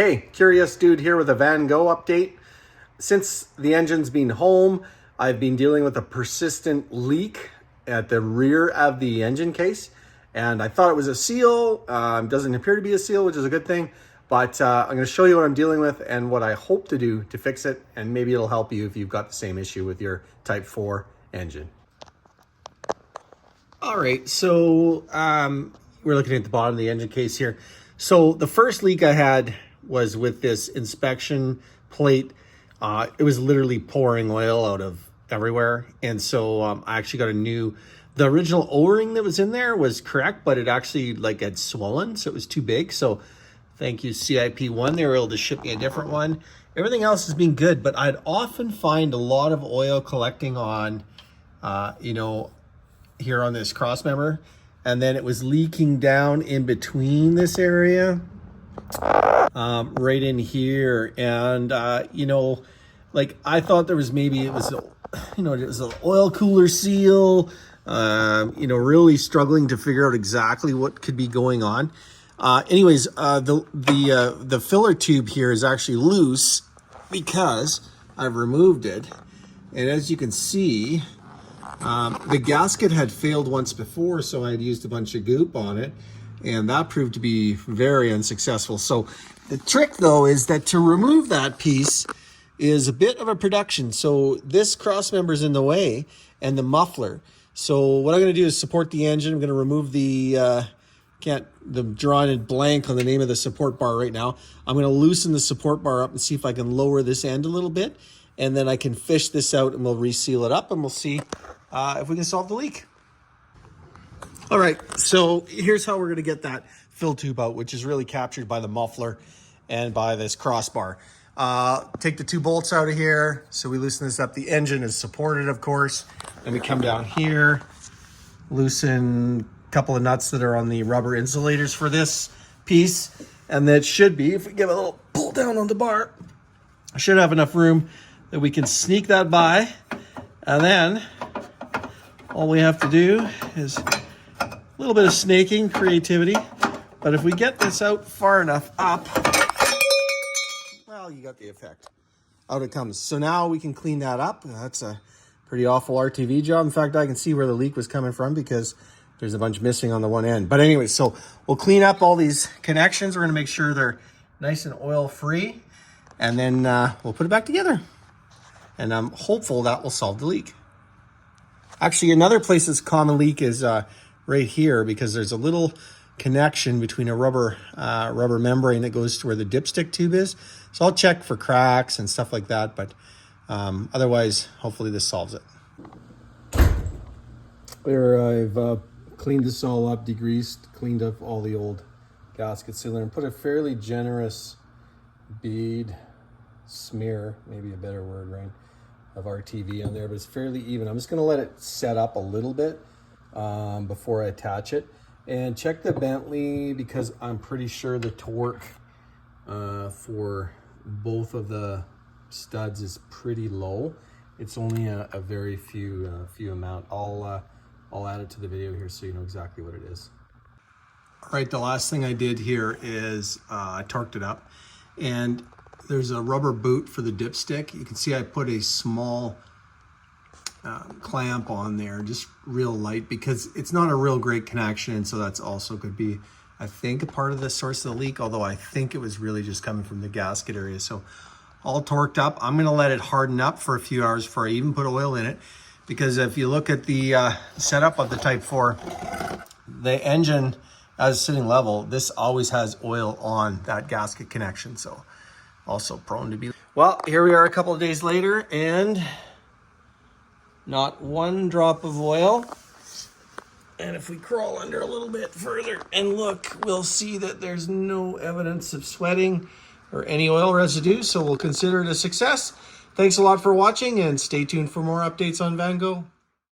Hey, Curious Dude here with a Van Gogh update. Since the engine's been home, I've been dealing with a persistent leak at the rear of the engine case. And I thought it was a seal. Doesn't appear to be a seal, which is a good thing. But I'm going to show you what I'm dealing with and what I hope to do to fix it. And maybe it'll help you if you've got the same issue with your Type 4 engine. All right, so we're looking at the bottom of the engine case here. So the first leak I had was with this inspection plate. It was literally pouring oil out of everywhere. And so I actually got the original O-ring that was in there was correct, but it actually had swollen. So it was too big. So thank you, CIP1. They were able to ship me a different one. Everything else has been good, but I'd often find a lot of oil collecting on, here on this cross member. And then it was leaking down in between this area. Right in here, and I thought there was it was an oil cooler seal. Really struggling to figure out exactly what could be going on. The filler tube here is actually loose because I've removed it, and as you can see, the gasket had failed once before, so I had used a bunch of goop on it. And that proved to be very unsuccessful. So the trick, though, is that to remove that piece is a bit of a production. So this cross member is in the way, and the muffler. So what I'm going to do is support the engine. I'm going to remove the drawing in blank on the name of the support bar right now. I'm going to loosen the support bar up and see if I can lower this end a little bit. And then I can fish this out, and we'll reseal it up, and we'll see if we can solve the leak. All right, so here's how we're going to get that fill tube out, which is really captured by the muffler and by this crossbar. Take the two bolts out of here. So we loosen this up. The engine is supported, of course. And we come down here, loosen a couple of nuts that are on the rubber insulators for this piece. And that should be, if we give a little pull down on the bar, I should have enough room that we can sneak that by. And then all we have to do is a little bit of snaking, creativity, but if we get this out far enough up, well, you got the effect. Out it comes. So now we can clean that up. That's a pretty awful RTV job. In fact, I can see where the leak was coming from because there's a bunch missing on the one end. But anyway, so we'll clean up all these connections. We're going to make sure they're nice and oil-free, and then we'll put it back together. And I'm hopeful that will solve the leak. Actually, another place that's common leak is right here, because there's a little connection between a rubber membrane that goes to where the dipstick tube is. So I'll check for cracks and stuff like that, but otherwise, hopefully this solves it. There, I've cleaned this all up, degreased, cleaned up all the old gasket sealer, and put a fairly generous bead smear, maybe a better word, right, of RTV on there, but it's fairly even. I'm just going to let it set up a little bit before I attach it, and check the Bentley, because I'm pretty sure the torque for both of the studs is pretty low. It's only a very few amount. I'll add it to the video here so you know exactly what it is. All right, the last thing I did here is I torqued it up, and there's a rubber boot for the dipstick. You can see I put a small clamp on there, just real light, because it's not a real great connection, and so that's also could be, I think, a part of the source of the leak, although I think it was really just coming from the gasket area. So all torqued up. I'm going to let it harden up for a few hours before I even put oil in it, because if you look at the setup of the Type 4, the engine as sitting level, this always has oil on that gasket connection, so also prone to be. Well, here we are a couple of days later, and not one drop of oil. And if we crawl under a little bit further and look, we'll see that there's no evidence of sweating or any oil residue, so we'll consider it a success. Thanks a lot for watching, and stay tuned for more updates on Van Gogh.